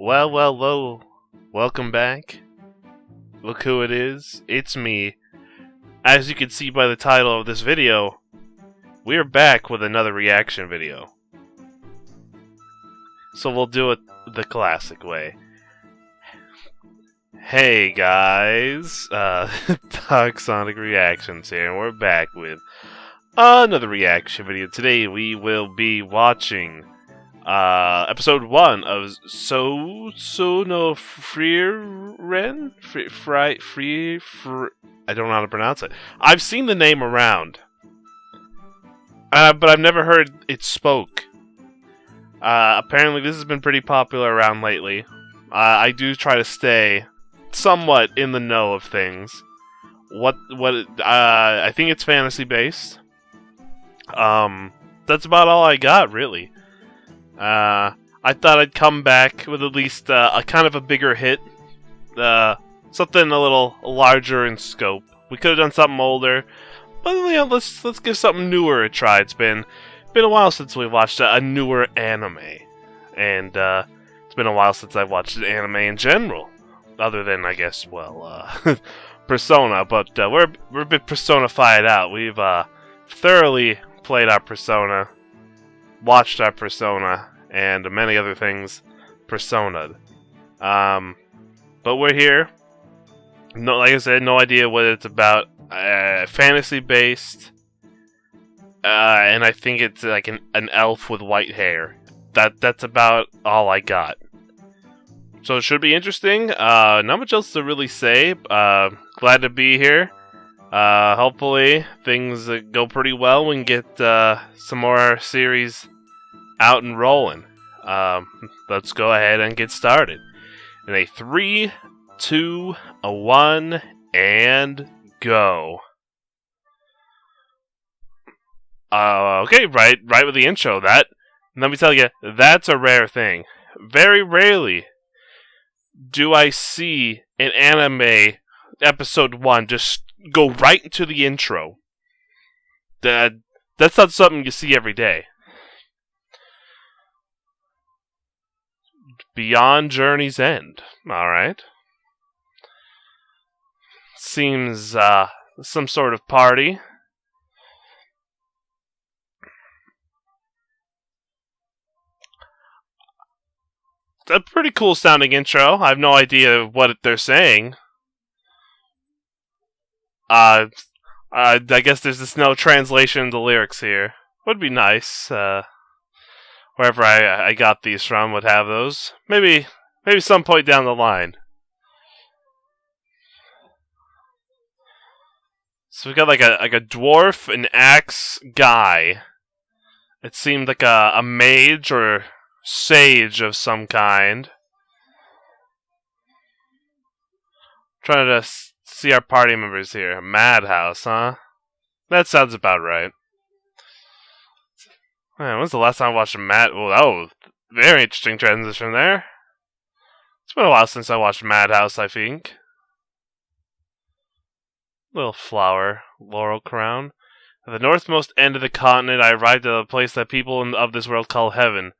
Well. Welcome back. Look who it is. It's me. As you can see by the title of this video, we're back with another reaction video. So we'll do it the classic way. Hey guys, Dark Sonic Reactions here, and we're back with another reaction video. Today we will be watching episode 1 of no Frieren? I don't know how to pronounce it. I've seen the name around, but I've never heard it spoke. Apparently this has been pretty popular around lately. I do try to stay somewhat in the know of things. I think it's fantasy based. That's about all I got, really. I thought I'd come back with at least a kind of a bigger hit. Something a little larger in scope. We could have done something older, but let's give something newer a try. It's been a while since we watched a newer anime, and it's been a while since I've watched an anime in general, other than I guess Persona. But we're a bit Persona-fied out. We've thoroughly played our Persona, watched our Persona, and many other things Persona'd. But we're here. No, like I said, no idea what it's about. Fantasy-based. And I think it's like an elf with white hair. That's about all I got. So it should be interesting. Not much else to really say. Glad to be here. Hopefully things go pretty well. We can get some more series out and rolling. Let's go ahead and get started. In a 3, 2, 1, and go. Okay, right with the intro. Let me tell you, that's a rare thing. Very rarely do I see an anime episode 1 just go right into the intro. That's not something you see every day. Beyond Journey's End. Alright. Seems some sort of party. A pretty cool sounding intro. I have no idea what they're saying. I guess there's just no translation of the lyrics here. Would be nice. Wherever I got these from would have those. Maybe some point down the line. So we got like a dwarf, an axe guy. It seemed like a mage or sage of some kind. Trying to see our party members here. Madhouse, huh? That sounds about right. Man, when's the last time I watched a Oh, very interesting transition there. It's been a while since I watched Madhouse, I think. Little flower, laurel crown. At the northmost end of the continent, I arrived at a place that people of this world call heaven.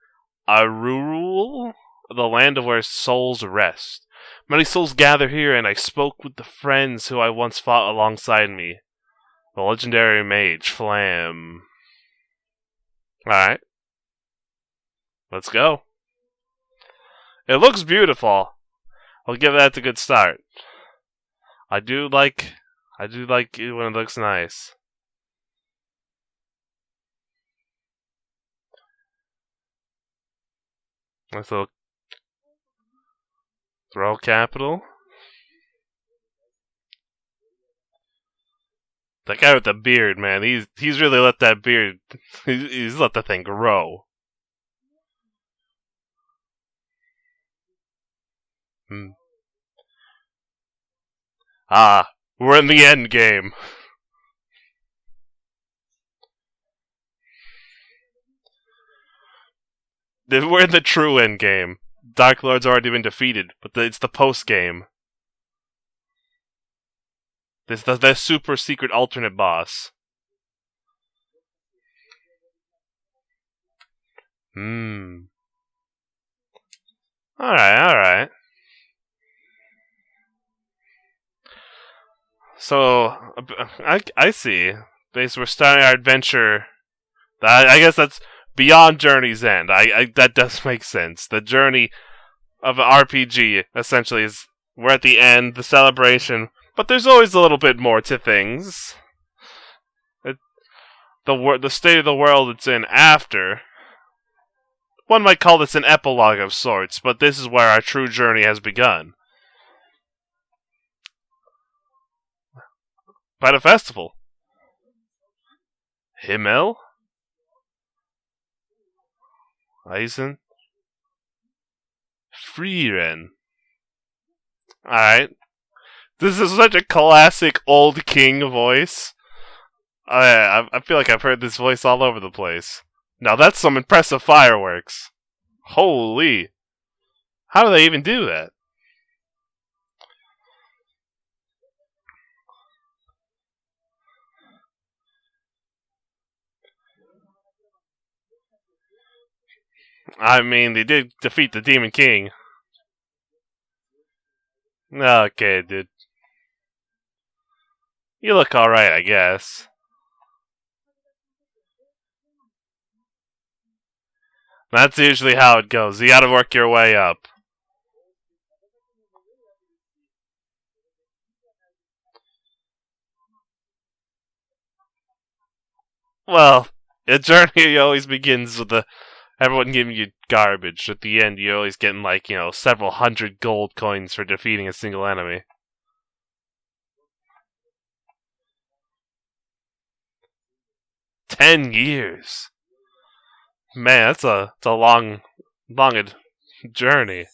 Arurul, the land of where souls rest. Many souls gather here, and I spoke with the friends who I once fought alongside me. The legendary mage, Flam. Alright. Let's go. It looks beautiful. I'll give that a good start. I do like it when it looks nice. Nice little throw capital. That guy with the beard, man, he's really let that beard, he's let that thing grow. Ah, we're in the end game. We're in the true end game. Dark Lord's already been defeated, but it's the post game. This is the super secret alternate boss. Alright. So, I see. Basically, we're starting our adventure. I guess that's beyond Journey's End. That does make sense. The journey of an RPG essentially is we're at the end, the celebration, but there's always a little bit more to things. The state of the world it's in after. One might call this an epilogue of sorts, but this is where our true journey has begun. By the festival. Himmel? Eisen? Frieren. Alright. This is such a classic old king voice. I feel like I've heard this voice all over the place. Now that's some impressive fireworks. Holy. How do they even do that? I mean, they did defeat the Demon King. Okay, dude. You look alright, I guess. That's usually how it goes. You gotta work your way up. Well, a journey always begins with everyone giving you garbage. At the end, you're always getting, several hundred gold coins for defeating a single enemy. $10. Man, it's a long journey.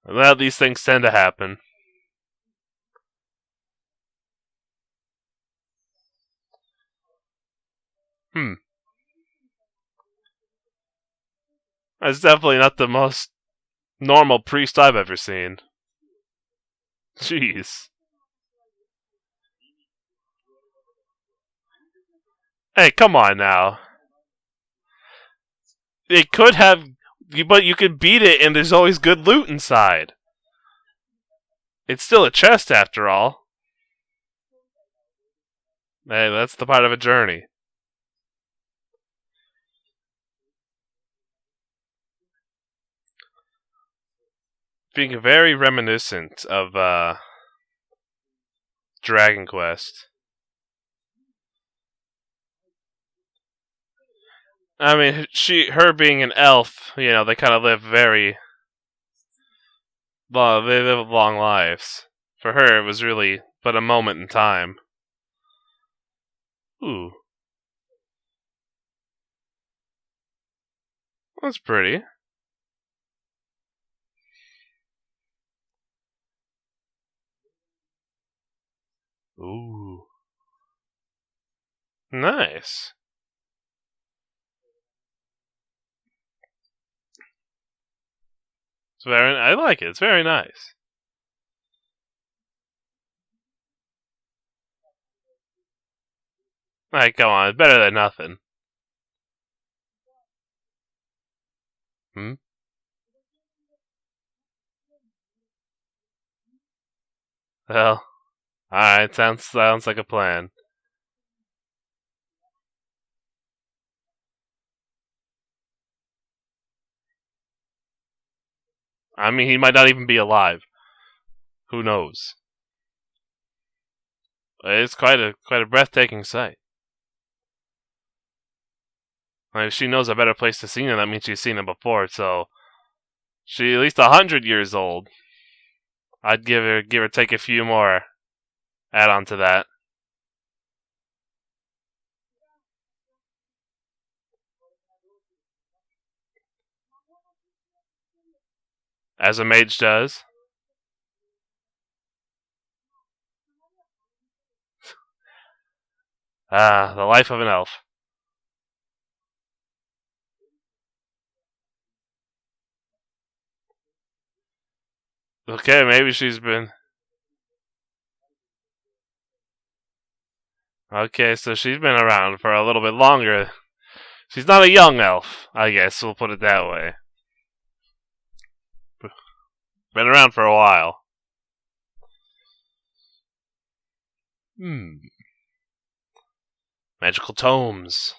Well, these things tend to happen. That's definitely not the most normal priest I've ever seen. Jeez. Hey, come on now. It could have, but you could beat it and there's always good loot inside. It's still a chest after all. Hey, that's the part of a journey. Being very reminiscent of Dragon Quest. I mean, her being an elf, they kind of live very well. They live long lives. For her, it was really but a moment in time. Ooh, that's pretty. Ooh, nice. I like it. It's very nice. Alright, come on. It's better than nothing. Hmm? Well, alright. Sounds like a plan. I mean, he might not even be alive. Who knows? It's quite a breathtaking sight. If she knows a better place to see him, that means she's seen him before. So she's at least 100 years old. I'd give her take a few more. Add on to that. As a mage does. The life of an elf. Okay, maybe she's been. Okay, so she's been around for a little bit longer. She's not a young elf, I guess we'll put it that way. Been around for a while. Hmm. Magical tomes.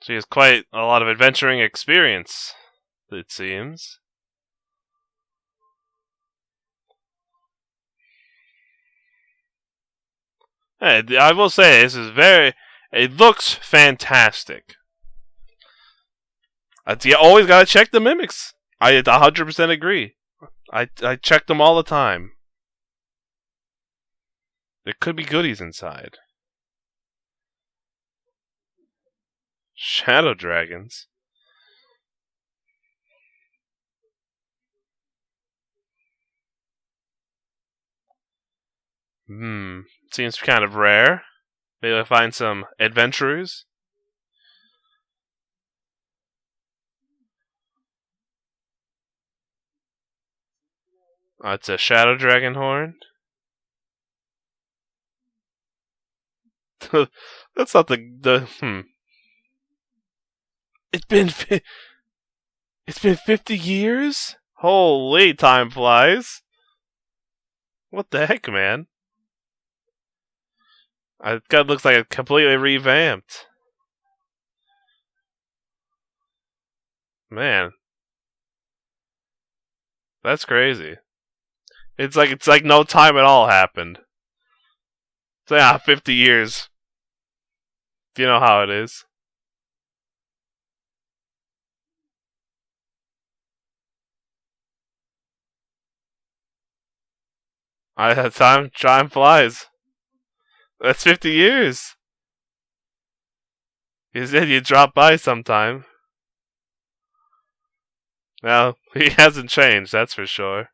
She has quite a lot of adventuring experience, it seems. Hey, I will say, this is very. It looks fantastic. You always gotta check the mimics. I 100% agree. I check them all the time. There could be goodies inside. Shadow dragons. Seems kind of rare. Maybe I'll find some adventurers. It's a shadow dragon horn. That's not the. It's been 50 years? Holy, time flies. What the heck, man? It looks like it's completely revamped. Man. That's crazy. It's like no time at all happened. It's 50 years. Do you know how it is? Time flies. That's 50 years. You said you'd drop by sometime. Well, he hasn't changed, that's for sure.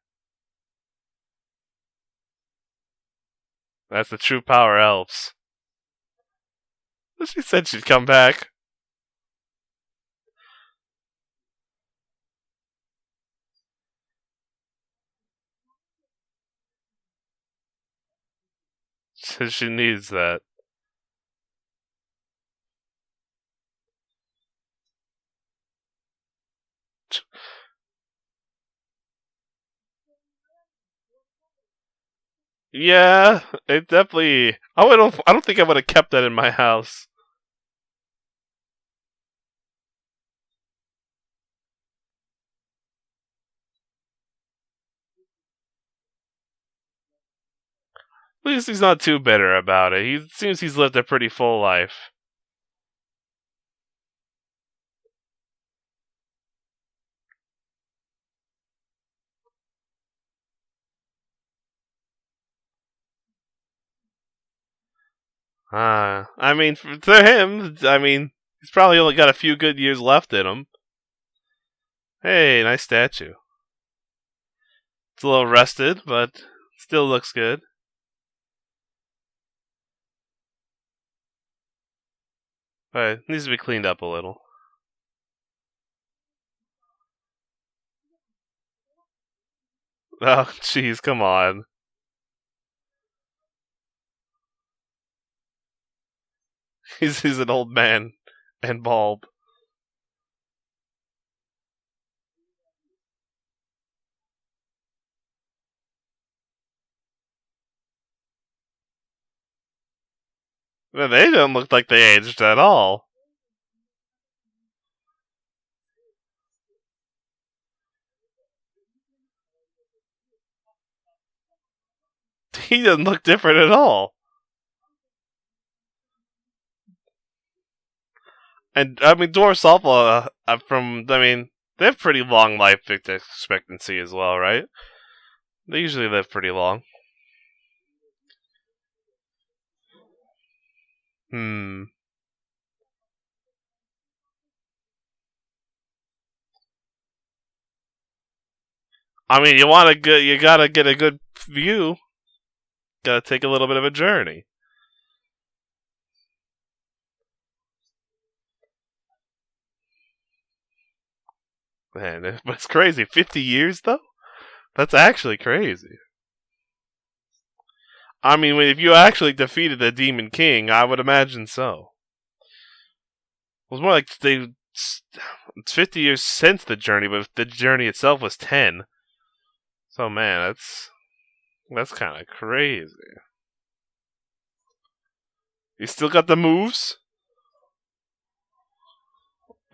That's the true power elves. She said she'd come back. She needs that. Yeah, it definitely. I don't think I would have kept that in my house. At least he's not too bitter about it. He seems he's lived a pretty full life. I mean, to him, he's probably only got a few good years left in him. Hey, nice statue. It's a little rusted, but still looks good. But needs to be cleaned up a little. Oh, jeez, come on. He's an old man and bald. Man, they don't look like they aged at all. He doesn't look different at all. And dwarves also they have pretty long life expectancy as well, right? They usually live pretty long. Hmm. You gotta get a good view. Gotta take a little bit of a journey. Man, it's crazy. 50 years though? That's actually crazy. I mean, if you actually defeated the Demon King, I would imagine so. It was more like it's 50 years since the journey, but the journey itself was 10. So man, that's kind of crazy. You still got the moves?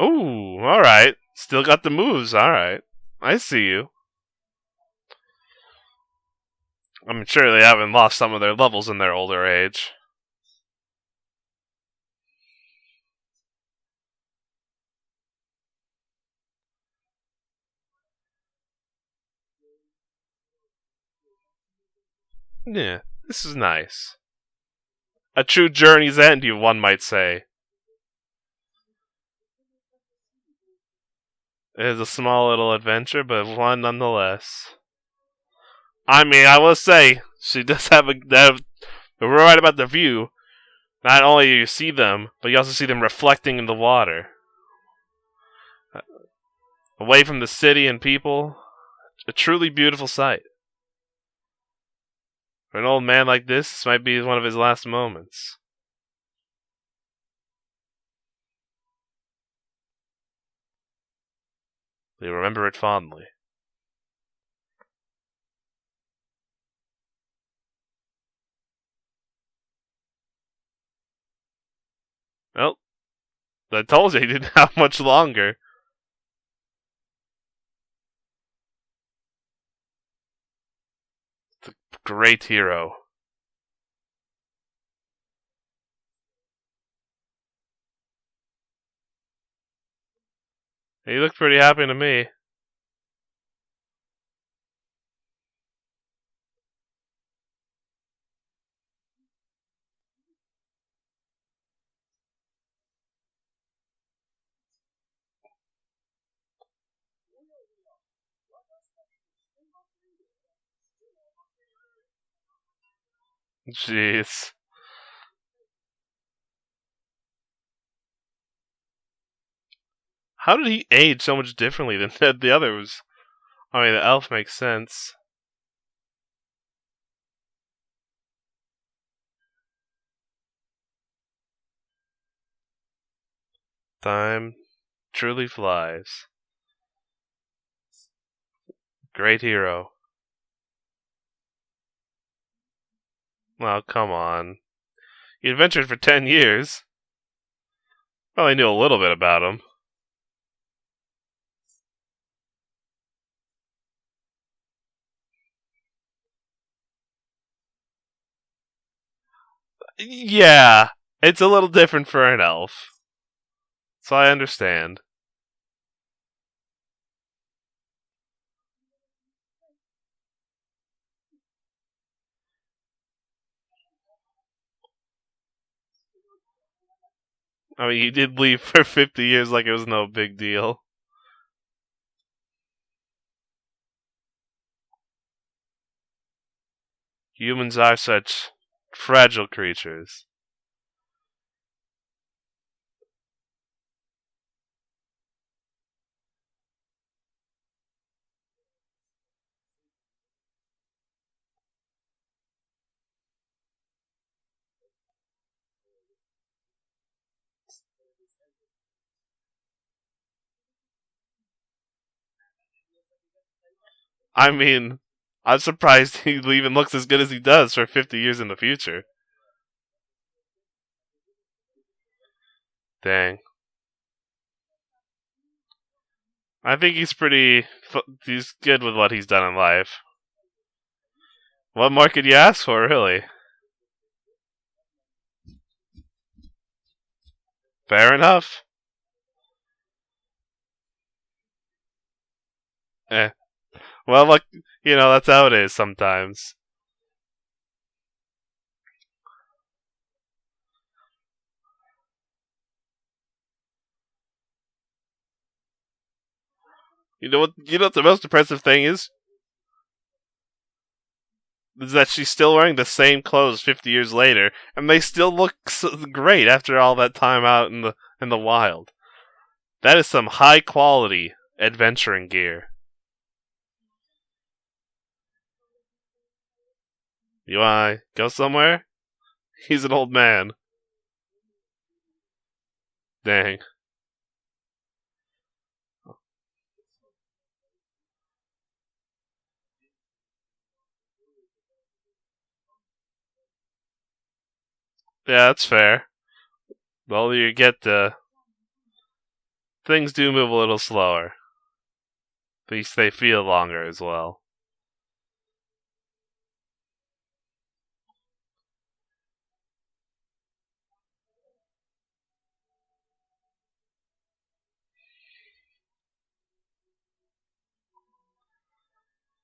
Ooh, alright. Still got the moves, alright. I see you. I'm sure they haven't lost some of their levels in their older age. Yeah, this is nice. A true journey's end, one might say. It is a small little adventure, but one nonetheless. I mean, I will say, she does have we're right about the view. Not only do you see them, but you also see them reflecting in the water. Away from the city and people. A truly beautiful sight. For an old man like this might be one of his last moments. They remember it fondly. Well, I told you he didn't have much longer. The great hero. He looked pretty happy to me. Jeez. How did he age so much differently than the others? I mean, the elf makes sense. Time truly flies. Great hero. Well, come on. He adventured for 10 years. Probably knew a little bit about him. Yeah, it's a little different for an elf. So I understand. I mean, he did leave for 50 years like it was no big deal. Humans are such fragile creatures. I mean, I'm surprised he even looks as good as he does for 50 years in the future. Dang. I think he's good with what he's done in life. What more could you ask for, really? Fair enough. Eh. Well, look, that's how it is sometimes. You know what? You know what the most impressive thing is? Is that she's still wearing the same clothes 50 years later, and they still look great after all that time out in the wild. That is some high quality adventuring gear. You wanna go somewhere? He's an old man. Dang. Yeah, that's fair. The older you get, things do move a little slower. At least they feel longer as well.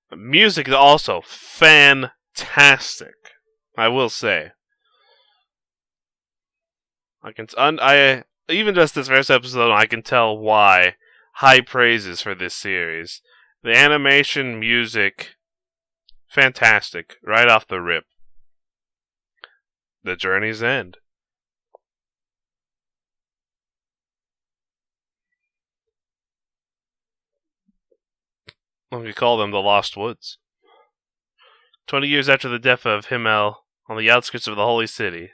The music is also fantastic. I will say. I even just this first episode, I can tell why high praises for this series. The animation, music, fantastic right off the rip. The journey's end. We call them the Lost Woods. 20 years after the death of Himmel on the outskirts of the Holy City.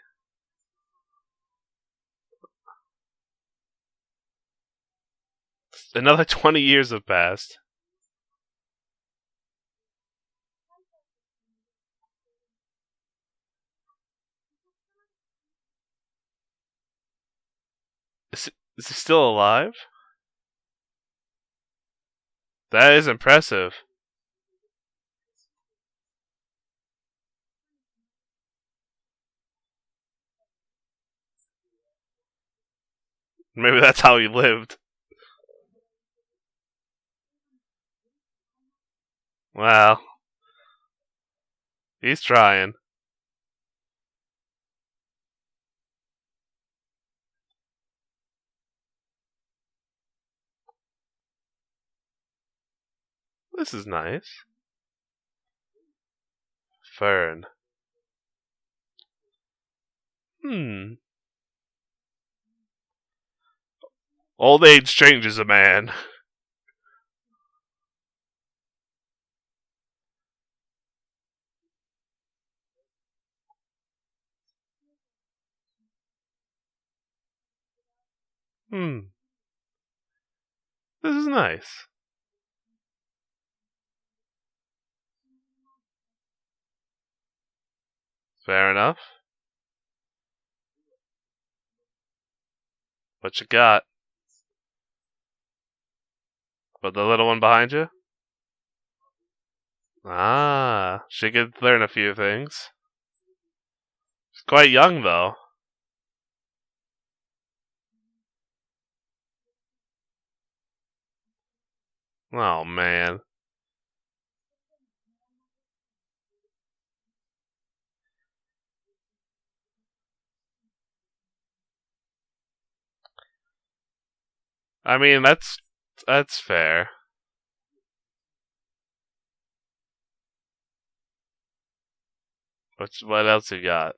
Another 20 years have passed. Is he still alive? That is impressive. Maybe that's how he lived. Wow. He's trying. This is nice. Fern. Hmm. Old age changes a man. Hmm. This is nice. Fair enough. What you got? But the little one behind you? Ah, she could learn a few things. She's quite young, though. Oh, man. I mean, that's fair. What else you got?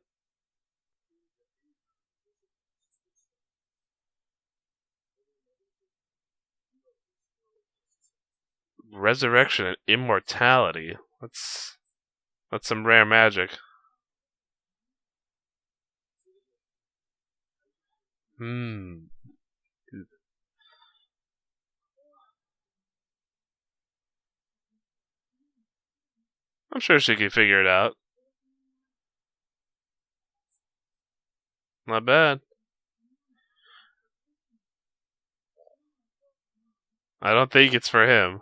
Resurrection and immortality. That's some rare magic. Hmm. I'm sure she can figure it out. Not bad. I don't think it's for him.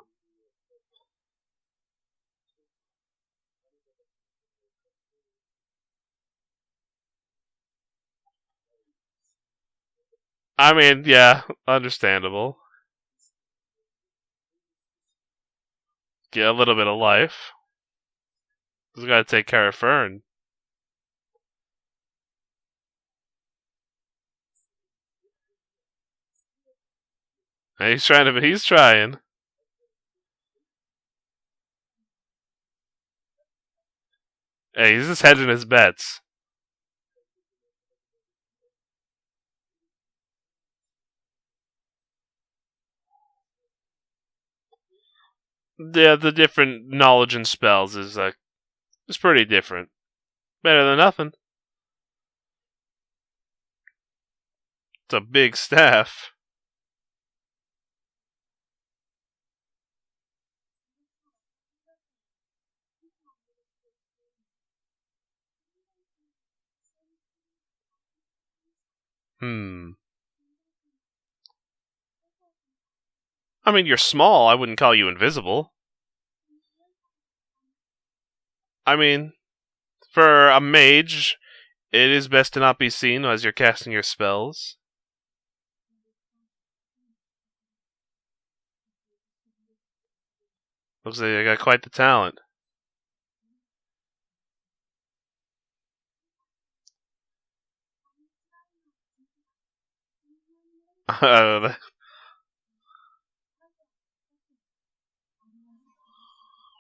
I mean, yeah, understandable. Get a little bit of life. Just gotta take care of Fern. And he's trying to. He's trying. Hey, he's just hedging his bets. Yeah, the different knowledge and spells is pretty different. Better than nothing. It's a big staff. I mean, you're small. I wouldn't call you invisible. I mean, for a mage, it is best to not be seen as you're casting your spells. Looks like I got quite the talent.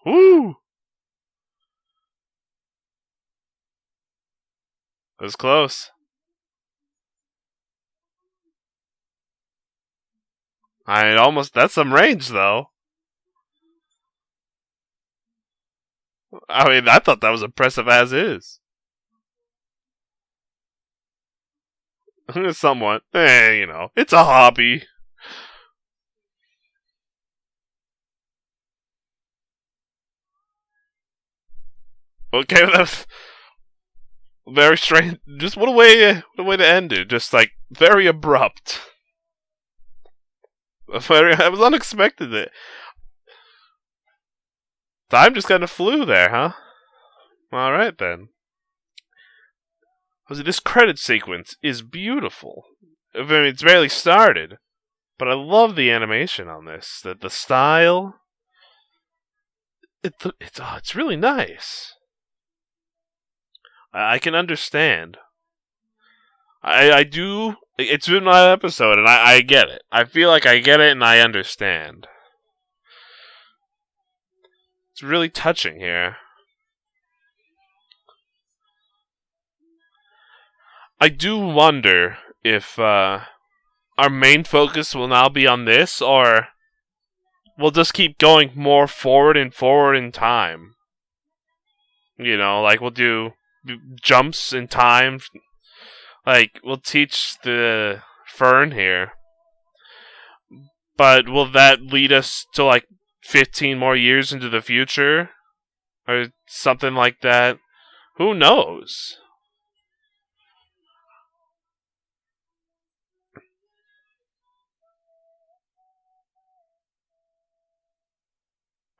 Woo! That was close. That's some range, though. I mean, I thought that was impressive as is. Somewhat. It's a hobby. Okay, that's very strange. Just what a way to end it. Just like very abrupt. I was unexpected. Time just kind of flew there, huh? All right then. This credit sequence is beautiful. I mean, it's barely started, but I love the animation on this. The style. It's really nice. I can understand. I do. It's been my episode, and I get it. I feel like I get it, and I understand. It's really touching here. I do wonder if our main focus will now be on this, or we'll just keep going more forward and forward in time. Like we'll do jumps in time. Like, we'll teach the Frieren here. But will that lead us to, like, 15 more years into the future? Or something like that? Who knows?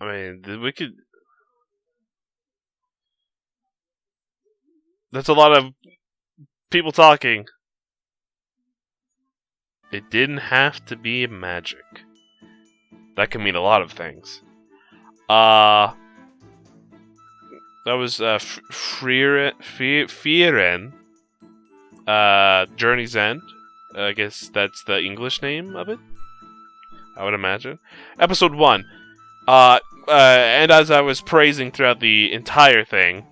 I mean, we could... That's a lot of people talking. It didn't have to be magic. That can mean a lot of things. That was Frieren, Journey's End. I guess that's the English name of it. I would imagine. Episode 1. And as I was praising throughout the entire thing,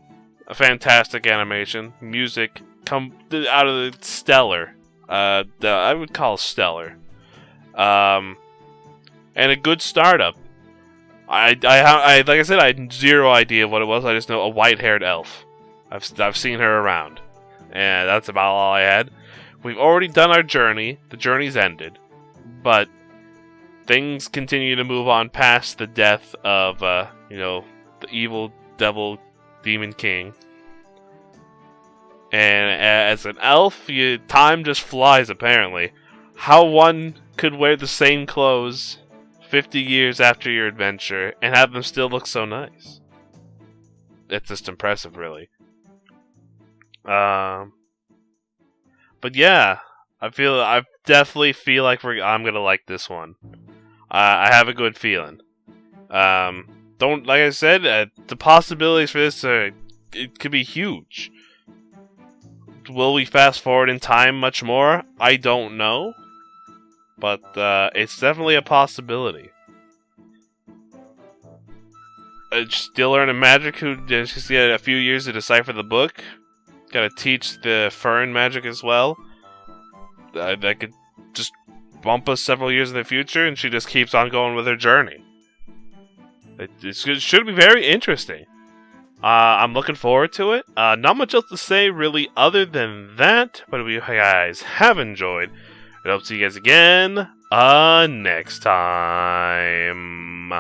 a fantastic animation, music, come out of the stellar. I would call stellar. And a good startup. Like I said, I had zero idea what it was. I just know a white-haired elf. I've seen her around, and that's about all I had. We've already done our journey. The journey's ended, but things continue to move on past the death of the evil devil demon king. And as an elf, time just flies, apparently. How one could wear the same clothes 50 years after your adventure and have them still look so nice. It's just impressive, really. But yeah, I definitely feel like I'm gonna like this one. I have a good feeling. Like I said, the possibilities for this it could be huge. Will we fast forward in time much more? I don't know. But it's definitely a possibility. Still learning magic, who just got a few years to decipher the book. Gotta teach the Frieren magic as well. That could just bump us several years in the future, and she just keeps on going with her journey. It should be very interesting. I'm looking forward to it. Not much else to say really other than that, but we guys have enjoyed. And I'll see you guys again next time.